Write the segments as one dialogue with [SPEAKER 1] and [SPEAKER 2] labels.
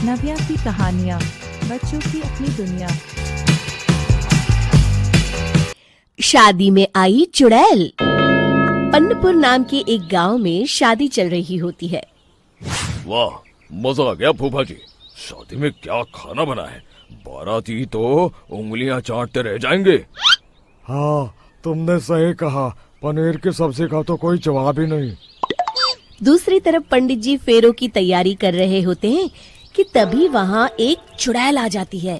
[SPEAKER 1] नव्या की कहानियाँ, बच्चों की अपनी दुनिया।
[SPEAKER 2] शादी में आई चुड़ैल। पन्नपुर नाम के एक गांव में शादी चल रही होती है।
[SPEAKER 3] वाह, मजा आ गया फूफा जी। शादी में क्या खाना बना है, बाराती तो उंगलियां चाटते रह जाएंगे।
[SPEAKER 4] हाँ, तुमने सही कहा। पनीर की सब्जी का तो कोई जवाब ही नहीं।
[SPEAKER 2] दूसरी तरफ पंडित जी फेरों की तैयारी कर रहे होते हैं कि तभी वहाँ एक चुड़ैल आ जाती है।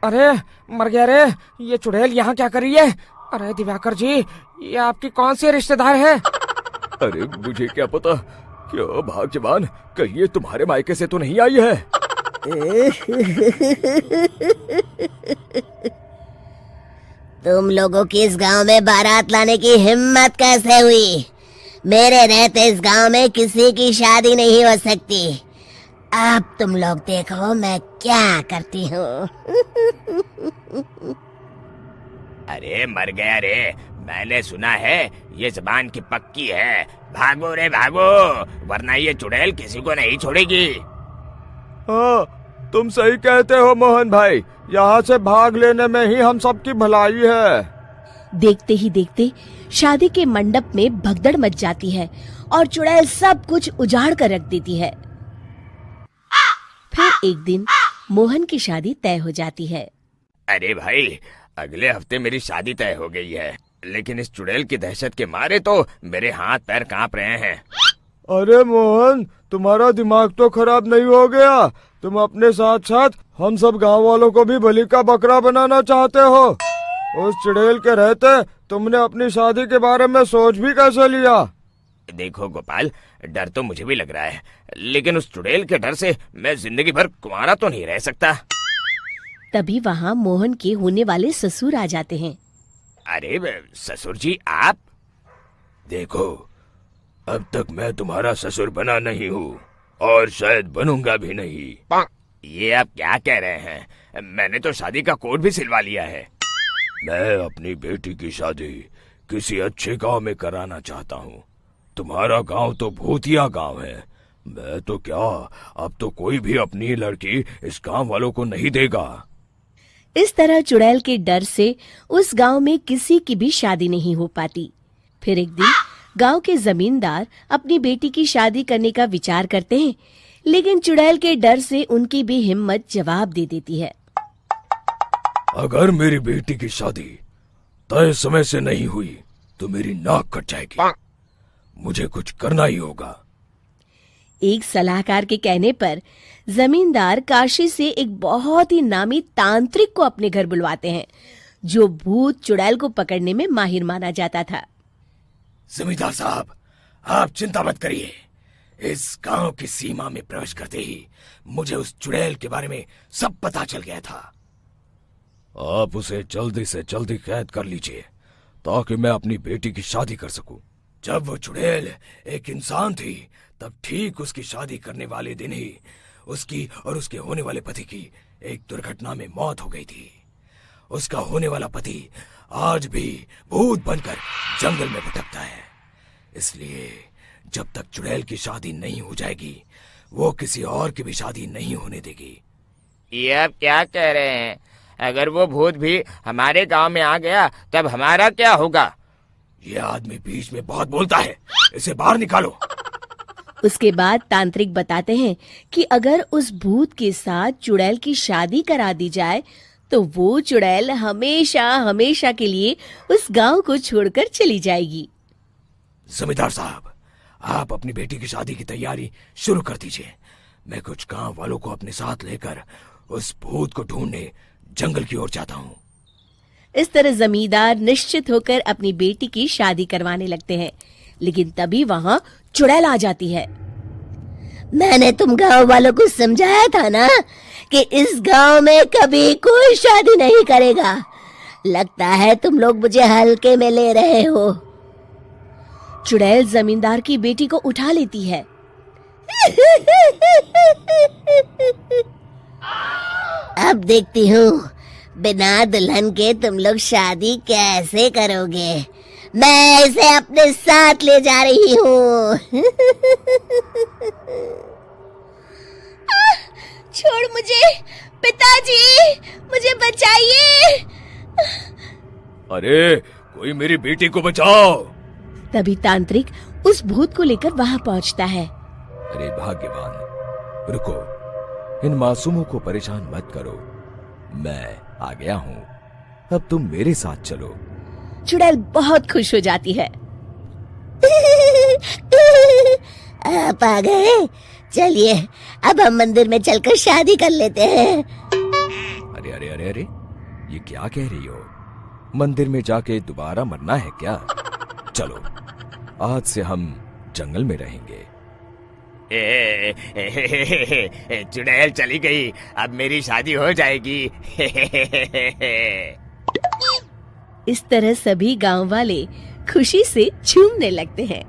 [SPEAKER 5] अरे मर गया रे, ये चुड़ैल यहाँ क्या कर रही है? अरे दिवाकर जी, ये आपकी कौन सी रिश्तेदार है?
[SPEAKER 3] अरे मुझे क्या पता, क्या भाग्यवान, कहीं ये तुम्हारे मायके से तो नहीं आई है।
[SPEAKER 6] तुम लोगों की इस गांव में बारात लाने की हिम्मत कैसे हुई? मेरे रहते इस गांव में किसी की शादी नहीं हो सकती। अब तुम लोग देखो मैं क्या करती हूँ।
[SPEAKER 7] अरे मर गया रे, मैंने सुना है ये जबान की पक्की है। भागो रे भागो, वरना ये चुड़ैल किसी को नहीं छोड़ेगी।
[SPEAKER 4] हाँ, तुम सही कहते हो मोहन भाई। यहाँ से भाग लेने में ही हम सबकी भलाई है।
[SPEAKER 2] देखते ही देखते शादी के मंडप में भगदड़ मच जाती है और चुड़ैल सब कुछ उजाड़ कर रख देती है। फिर एक दिन मोहन की शादी तय हो जाती है।
[SPEAKER 7] अरे भाई, अगले हफ्ते मेरी शादी तय हो गई है, लेकिन इस चुड़ैल की दहशत के मारे तो मेरे हाथ पैर कांप रहे हैं।
[SPEAKER 4] अरे मोहन, तुम्हारा दिमाग तो खराब नहीं हो गया? तुम अपने साथ साथ हम सब गांव वालों को भी बलि का बकरा बनाना चाहते हो? उस चुड़ैल के रहते तुमने अपनी शादी के बारे में सोच भी कैसे लिया?
[SPEAKER 7] देखो गोपाल, डर तो मुझे भी लग रहा है, लेकिन उस चुड़ैल के डर से मैं जिंदगी भर कुंवारा तो नहीं रह सकता।
[SPEAKER 2] तभी वहाँ मोहन के होने वाले ससुर आ जाते हैं।
[SPEAKER 7] अरे ससुर जी, आप?
[SPEAKER 3] देखो, अब तक मैं तुम्हारा ससुर बना नहीं हूँ और शायद बनूंगा भी नहीं।
[SPEAKER 7] ये आप क्या कह रहे हैं? मैंने तो शादी का कोड भी सिलवा लिया है।
[SPEAKER 3] मैं अपनी बेटी की शादी किसी अच्छे गांव में कराना चाहता हूँ। तुम्हारा गांव तो भूतिया गांव है। मैं तो क्या, अब तो कोई भी अपनी लड़की इस गांव वालों को नहीं देगा।
[SPEAKER 2] इस तरह चुड़ैल के डर से उस गांव में किसी की भी शादी नहीं हो पाती। फिर एक दिन गांव के जमींदार अपनी बेटी की शादी करने का विचार करते हैं, लेकिन चुड़ैल के डर से उनकी भी हिम्मत जवाब दे देती है।
[SPEAKER 3] अगर मेरी बेटी की शादी तय समय से नहीं हुई तो मेरी नाक कट जाएगी। मुझे कुछ करना ही होगा।
[SPEAKER 2] एक सलाहकार के कहने पर जमींदार काशी से एक बहुत ही नामी तांत्रिक को अपने घर बुलवाते हैं, जो भूत चुड़ैल को पकड़ने में माहिर माना जाता था।
[SPEAKER 3] जमींदार साहब, आप चिंता मत करिए। इस गांव की सीमा में प्रवेश करते ही मुझे उस चुड़ैल के बारे में सब पता चल गया था। आप उसे जल्दी से जल्दी कैद कर लीजिए ताकि मैं अपनी बेटी की शादी कर सकूं। जब वो चुड़ैल एक इंसान थी, तब ठीक उसकी शादी करने वाले दिन ही उसकी और उसके होने वाले पति की एक दुर्घटना में मौत हो गई थी। उसका होने वाला पति आज भी भूत बनकर जंगल में भटकता है। इसलिए जब तक चुड़ैल की शादी नहीं हो जाएगी, वो किसी और की भी शादी नहीं होने देगी।
[SPEAKER 7] ये आप क्या कह रहे हैं? अगर वो भूत भी हमारे गांव में आ गया तब हमारा क्या होगा?
[SPEAKER 3] ये आदमी बीच में बहुत बोलता है, इसे बाहर निकालो।
[SPEAKER 2] उसके बाद तांत्रिक बताते हैं कि अगर उस भूत के साथ चुड़ैल की शादी करा दी जाए तो वो चुड़ैल हमेशा हमेशा के लिए उस गांव को छोड़कर चली जाएगी।
[SPEAKER 3] जमींदार साहब, आप अपनी बेटी की शादी की तैयारी शुरू कर दीजिए। मैं कुछ गांव वालों को अपने साथ लेकर उस भूत को ढूंढने जंगल की ओर जाता हूँ।
[SPEAKER 2] इस तरह जमींदार निश्चित होकर अपनी बेटी की शादी करवाने लगते हैं, लेकिन तभी वहाँ चुड़ैल आ जाती है।
[SPEAKER 6] मैंने तुम गांव वालों को समझाया था ना कि इस गांव में कभी कोई शादी नहीं करेगा। लगता है तुम लोग मुझे हल्के में ले रहे हो।
[SPEAKER 2] चुड़ैल जमींदार की बेटी को उठा लेती है।
[SPEAKER 6] अब देखती हूँ बिना दुल्हन के तुम लोग शादी कैसे करोगे। मैं इसे अपने साथ ले जा रही हूँ। छोड़ मुझे, पिताजी, मुझे बचाइए।
[SPEAKER 3] अरे कोई मेरी बेटी को बचाओ।
[SPEAKER 2] तभी तांत्रिक उस भूत को लेकर वहां पहुंचता है।
[SPEAKER 3] अरे भाग्यवान, रुको, इन मासूमों को परेशान मत करो, मैं आ गया हूँ, अब तुम मेरे साथ चलो।
[SPEAKER 2] चुड़ैल बहुत खुश हो जाती है।
[SPEAKER 6] आप आ गए, चलिए अब हम मंदिर में चलकर शादी कर लेते हैं।
[SPEAKER 3] अरे अरे अरे अरे, ये क्या कह रही हो? मंदिर में जाके दोबारा मरना है क्या? चलो, आज से हम जंगल में रहेंगे।
[SPEAKER 7] चुड़ैल चली गई, अब मेरी शादी हो जाएगी।
[SPEAKER 2] इस तरह सभी गांव वाले खुशी से झूमने लगते हैं।